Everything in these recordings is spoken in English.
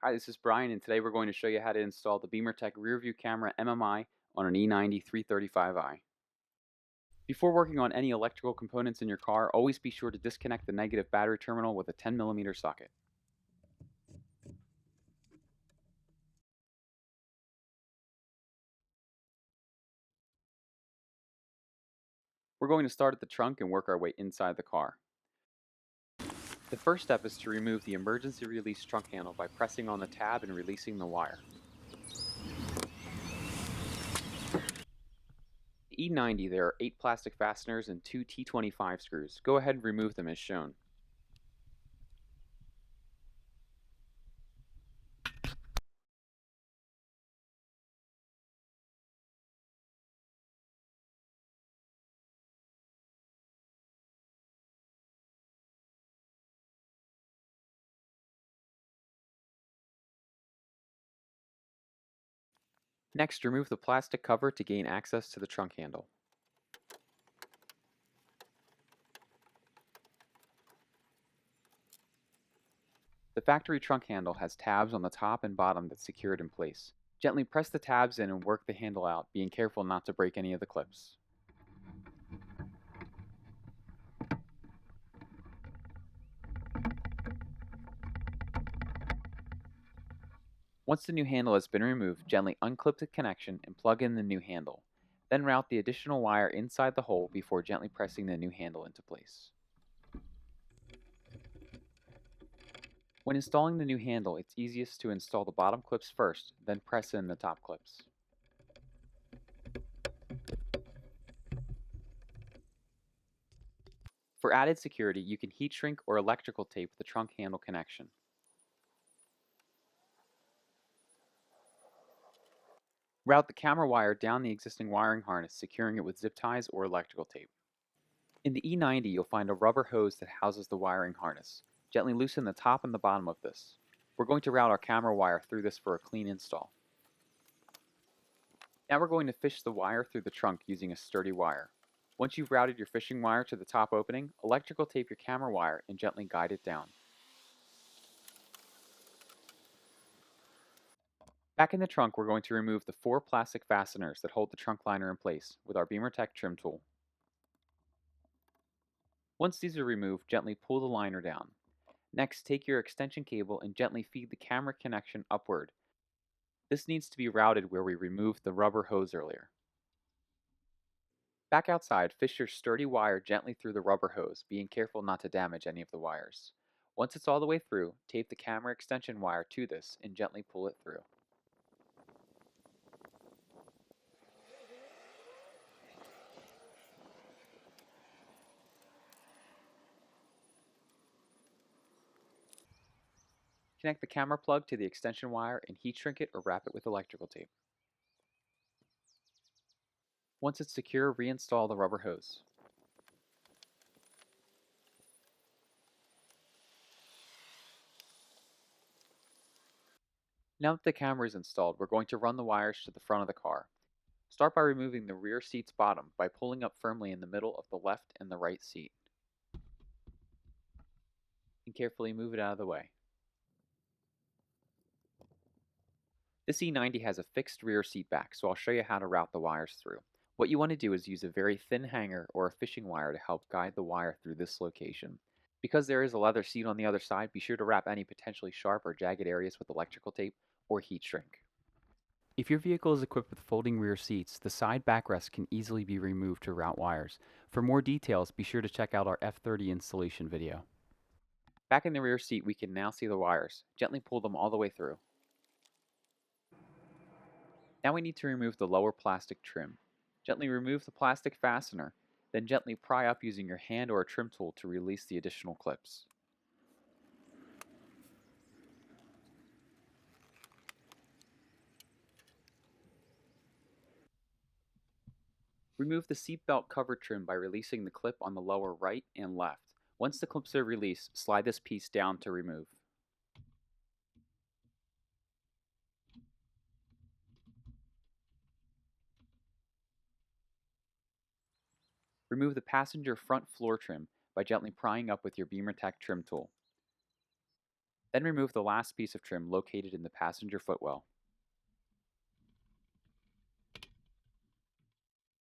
Hi, this is Brian, and today we're going to show you how to install the BimmerTech rearview camera MMI on an E90 335i. Before working on any electrical components in your car, always be sure to disconnect the negative battery terminal with a 10mm socket. We're going to start at the trunk and work our way inside the car. The first step is to remove the emergency release trunk handle by pressing on the tab and releasing the wire. The E90, there are 8 plastic fasteners and 2 T25 screws. Go ahead and remove them as shown. Next, remove the plastic cover to gain access to the trunk handle. The factory trunk handle has tabs on the top and bottom that secure it in place. Gently press the tabs in and work the handle out, being careful not to break any of the clips. Once the new handle has been removed, gently unclip the connection and plug in the new handle. Then route the additional wire inside the hole before gently pressing the new handle into place. When installing the new handle, it's easiest to install the bottom clips first, then press in the top clips. For added security, you can heat shrink or electrical tape the trunk handle connection. Route the camera wire down the existing wiring harness, securing it with zip ties or electrical tape. In the E90, you'll find a rubber hose that houses the wiring harness. Gently loosen the top and the bottom of this. We're going to route our camera wire through this for a clean install. Now we're going to fish the wire through the trunk using a sturdy wire. Once you've routed your fishing wire to the top opening, electrical tape your camera wire and gently guide it down. Back in the trunk, we're going to remove the 4 plastic fasteners that hold the trunk liner in place with our BimmerTech trim tool. Once these are removed, gently pull the liner down. Next, take your extension cable and gently feed the camera connection upward. This needs to be routed where we removed the rubber hose earlier. Back outside, fish your sturdy wire gently through the rubber hose, being careful not to damage any of the wires. Once it's all the way through, tape the camera extension wire to this and gently pull it through. Connect the camera plug to the extension wire and heat shrink it or wrap it with electrical tape. Once it's secure, reinstall the rubber hose. Now that the camera is installed, we're going to run the wires to the front of the car. Start by removing the rear seat's bottom by pulling up firmly in the middle of the left and the right seat. And carefully move it out of the way. This E90 has a fixed rear seat back, so I'll show you how to route the wires through. What you want to do is use a very thin hanger or a fishing wire to help guide the wire through this location. Because there is a leather seat on the other side, be sure to wrap any potentially sharp or jagged areas with electrical tape or heat shrink. If your vehicle is equipped with folding rear seats, the side backrest can easily be removed to route wires. For more details, be sure to check out our F30 installation video. Back in the rear seat, we can now see the wires. Gently pull them all the way through. Now we need to remove the lower plastic trim. Gently remove the plastic fastener, then gently pry up using your hand or a trim tool to release the additional clips. Remove the seatbelt cover trim by releasing the clip on the lower right and left. Once the clips are released, slide this piece down to remove. Remove the passenger front floor trim by gently prying up with your BimmerTech trim tool. Then remove the last piece of trim located in the passenger footwell.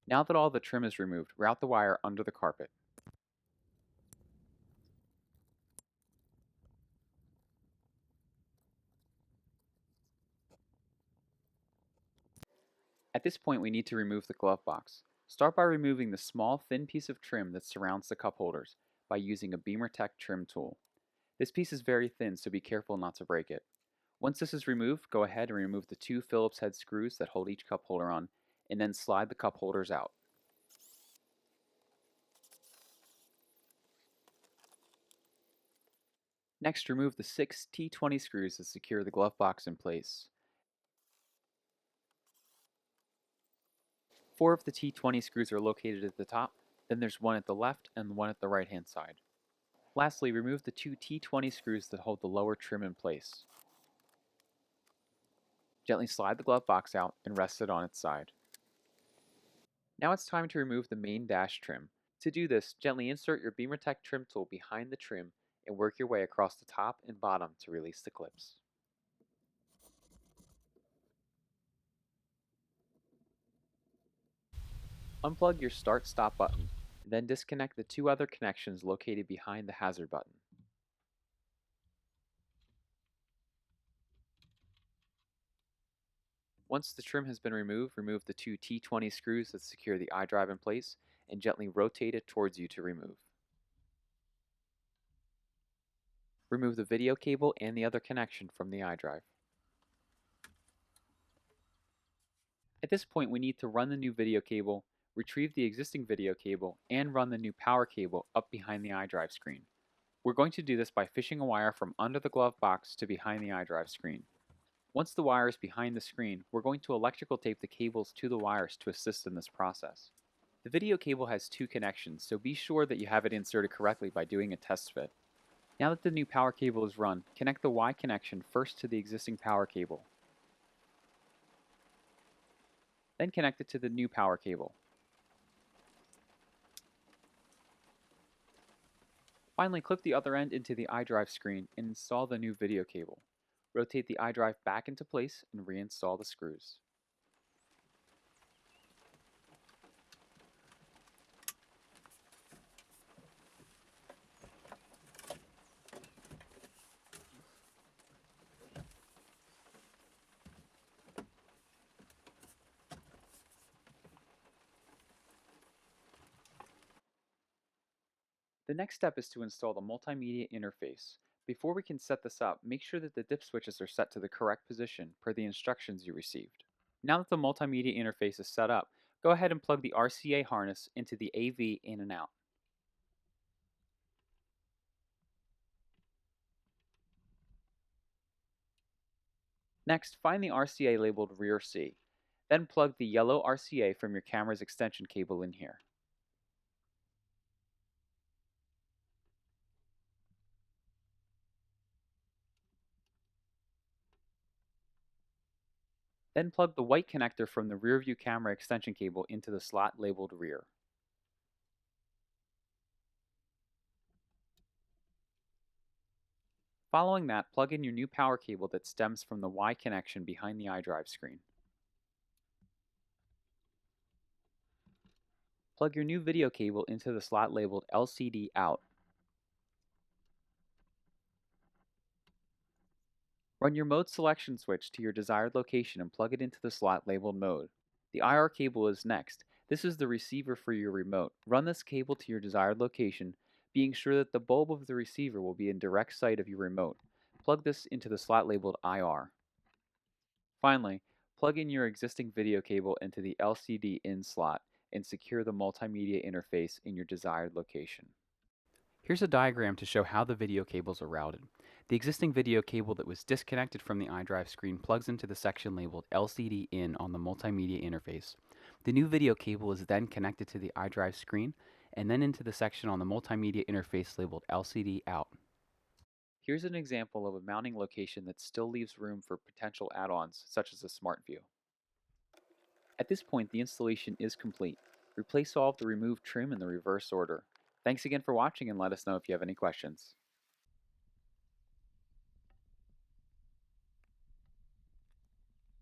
Now that all the trim is removed, route the wire under the carpet. At this point, we need to remove the glove box. Start by removing the small, thin piece of trim that surrounds the cup holders by using a BimmerTech trim tool. This piece is very thin, so be careful not to break it. Once this is removed, go ahead and remove the two Phillips head screws that hold each cup holder on, and then slide the cup holders out. Next, remove the 6 T20 screws that secure the glove box in place. 4 of the T20 screws are located at the top, then there's one at the left and one at the right hand side. Lastly, remove the 2 T20 screws that hold the lower trim in place. Gently slide the glove box out and rest it on its side. Now it's time to remove the main dash trim. To do this, gently insert your BimmerTech trim tool behind the trim and work your way across the top and bottom to release the clips. Unplug your start-stop button, then disconnect the two other connections located behind the hazard button. Once the trim has been removed, remove the two T20 screws that secure the iDrive in place and gently rotate it towards you to remove. Remove the video cable and the other connection from the iDrive. At this point, we need to run the new video cable, retrieve the existing video cable, and run the new power cable up behind the iDrive screen. We're going to do this by fishing a wire from under the glove box to behind the iDrive screen. Once the wire is behind the screen, we're going to electrical tape the cables to the wires to assist in this process. The video cable has two connections, so be sure that you have it inserted correctly by doing a test fit. Now that the new power cable is run, connect the Y connection first to the existing power cable. Then connect it to the new power cable. Finally, clip the other end into the iDrive screen and install the new video cable. Rotate the iDrive back into place and reinstall the screws. The next step is to install the multimedia interface. Before we can set this up, make sure that the dip switches are set to the correct position per the instructions you received. Now that the multimedia interface is set up, go ahead and plug the RCA harness into the AV in and out. Next, find the RCA labeled rear C. Then plug the yellow RCA from your camera's extension cable in here. Then plug the white connector from the rear view camera extension cable into the slot labeled rear. Following that, plug in your new power cable that stems from the Y connection behind the iDrive screen. Plug your new video cable into the slot labeled LCD out. Run your mode selection switch to your desired location and plug it into the slot labeled mode. The IR cable is next. This is the receiver for your remote. Run this cable to your desired location, being sure that the bulb of the receiver will be in direct sight of your remote. Plug this into the slot labeled IR. Finally, plug in your existing video cable into the LCD in slot and secure the multimedia interface in your desired location. Here's a diagram to show how the video cables are routed. The existing video cable that was disconnected from the iDrive screen plugs into the section labeled LCD in on the multimedia interface. The new video cable is then connected to the iDrive screen and then into the section on the multimedia interface labeled LCD out. Here's an example of a mounting location that still leaves room for potential add-ons such as a smart view. At this point, the installation is complete. Replace all of the removed trim in the reverse order. Thanks again for watching and let us know if you have any questions.